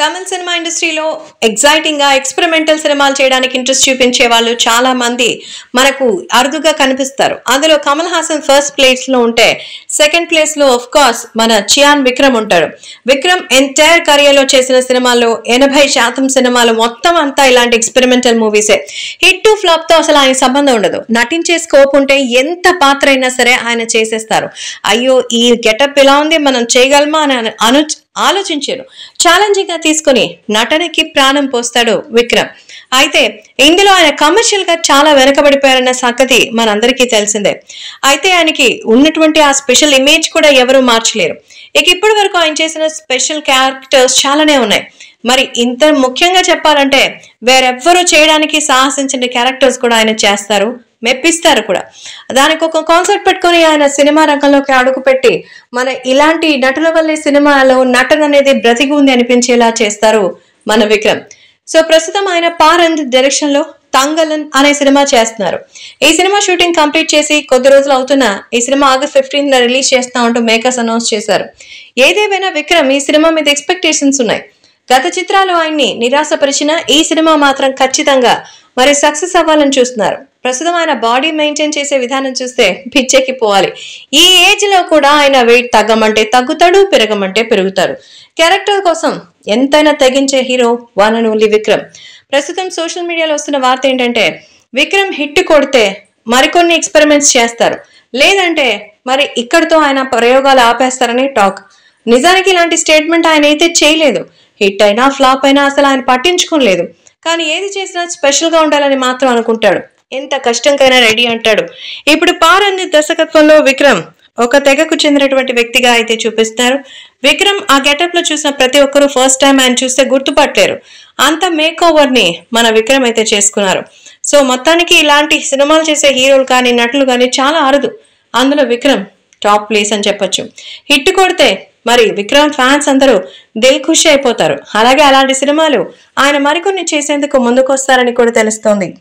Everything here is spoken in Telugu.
తమిళ సినిమా ఇండస్ట్రీలో ఎగ్జైటింగ్ గా ఎక్స్పెరిమెంటల్ సినిమాలు చేయడానికి ఇంట్రెస్ట్ చూపించే వాళ్ళు చాలా మంది మనకు అరుదుగా కనిపిస్తారు. అందులో కమల్ హాసన్ ఫస్ట్ ప్లేస్ లో ఉంటే సెకండ్ ప్లేస్ లో ఆఫ్ కోర్స్ మన చియాన్ విక్రమ్ ఉంటాడు. విక్రమ్ ఎంటైర్ కెరియర్ లో చేసిన సినిమాల్లో 80% సినిమాలు మొత్తం అంతా ఇలాంటి ఎక్స్పెరిమెంటల్ మూవీసే. హిట్ టు ఫ్లాప్ తో అసలు ఆయన సంబంధం ఉండదు. నటించే స్కోప్ ఉంటే ఎంత పాత్ర అయినా సరే ఆయన చేసేస్తారు. అయ్యో ఈ గెటప్ ఇలా ఉంది, మనం చేయగలమా అని ఆలోచించారు. ఛాలెంజింగ్ గా తీసుకుని నటనకి ప్రాణం పోస్తాడు విక్రమ్. అయితే ఇందులో ఆయన కమర్షియల్ గా చాలా వెనకబడిపోయారన్న సంగతి మనందరికీ తెలిసిందే. అయితే ఆయనకి ఉన్నటువంటి ఆ స్పెషల్ ఇమేజ్ కూడా ఎవరూ మార్చలేరు. ఇక ఇప్పటి వరకు ఆయన చేసిన స్పెషల్ క్యారెక్టర్స్ చాలానే ఉన్నాయి. మరి ఇంత ముఖ్యంగా చెప్పాలంటే వేరెవ్వరూ చేయడానికి సాహసించిన క్యారెక్టర్స్ కూడా ఆయన చేస్తారు, మెప్పిస్తారు కూడా. దానికి ఒక కాన్సెప్ట్ పెట్టుకుని ఆయన సినిమా రంగంలోకి అడుగుపెట్టి మన ఇలాంటి నటుల వల్లే సినిమాలో నటన అనేది బ్రతికి ఉంది అనిపించేలా చేస్తారు మన విక్రమ్. సో ప్రస్తుతం ఆయన పారంద్ డైరెక్షన్ లో తంగలన్ అనే సినిమా చేస్తున్నారు. ఈ సినిమా షూటింగ్ కంప్లీట్ చేసి కొద్ది రోజులు అవుతున్నా ఈ సినిమా ఆగస్ట్ 15 రిలీజ్ చేస్తా ఉంటూ మేకర్స్ అనౌన్స్ చేశారు. ఏదేమైనా విక్రమ్ ఈ సినిమా మీద ఎక్స్పెక్టేషన్స్ ఉన్నాయి. గత చిత్రాలు ఆయన్ని నిరాశపరిచిన ఈ సినిమా మాత్రం ఖచ్చితంగా మరి సక్సెస్ అవ్వాలని చూస్తున్నారు. ప్రస్తుతం ఆయన బాడీ మెయింటైన్ చేసే విధానం చూస్తే పిచ్చెక్కి పోవాలి. ఈ ఏజ్ లో కూడా ఆయన వెయిట్ తగ్గమంటే తగ్గుతాడు, పెరగమంటే పెరుగుతాడు. క్యారెక్టర్ కోసం ఎంతైనా తెగించే hero one and only Vikram. ప్రస్తుతం సోషల్ మీడియాలో వస్తున్న వార్త ఏంటంటే విక్రమ్ హిట్ కొడితే మరికొన్ని ఎక్స్పెరిమెంట్స్ చేస్తారు, లేదంటే మరి ఇక్కడితో ఆయన ప్రయోగాలు ఆపేస్తారని టాక్. నిజానికి ఇలాంటి స్టేట్మెంట్ ఆయన అయితే చేయలేదు. హిట్ అయినా ఫ్లాప్ అయినా అసలు ఆయన పట్టించుకోలేదు. కానీ ఏది చేసినా స్పెషల్ గా ఉండాలని మాత్రం అనుకుంటాడు. ఎంత కష్టంకైనా రెడీ అంటాడు. ఇప్పుడు పారంది దర్శకత్వంలో విక్రమ్ ఒక తెగకు చెందినటువంటి వ్యక్తిగా అయితే చూపిస్తారు. విక్రమ్ ఆ గెటప్ లో చూసిన ప్రతి ఒక్కరూ ఫస్ట్ టైం ఆయన చూస్తే గుర్తుపట్టలేరు. అంత మేక్ ఓవర్ ని మన విక్రమ్ అయితే చేసుకున్నారు. సో మొత్తానికి ఇలాంటి సినిమాలు చేసే హీరోలు కానీ నటులు కానీ చాలా అరుదు. అందులో విక్రమ్ టాప్ ప్లేస్ అని చెప్పొచ్చు. హిట్ కొడితే మరి విక్రమ్ ఫ్యాన్స్ అందరూ దిల్ ఖుషి అయిపోతారు. అలాగే అలాంటి సినిమాలు ఆయన మరికొన్ని చేసేందుకు ముందుకొస్తారని కూడా తెలుస్తోంది.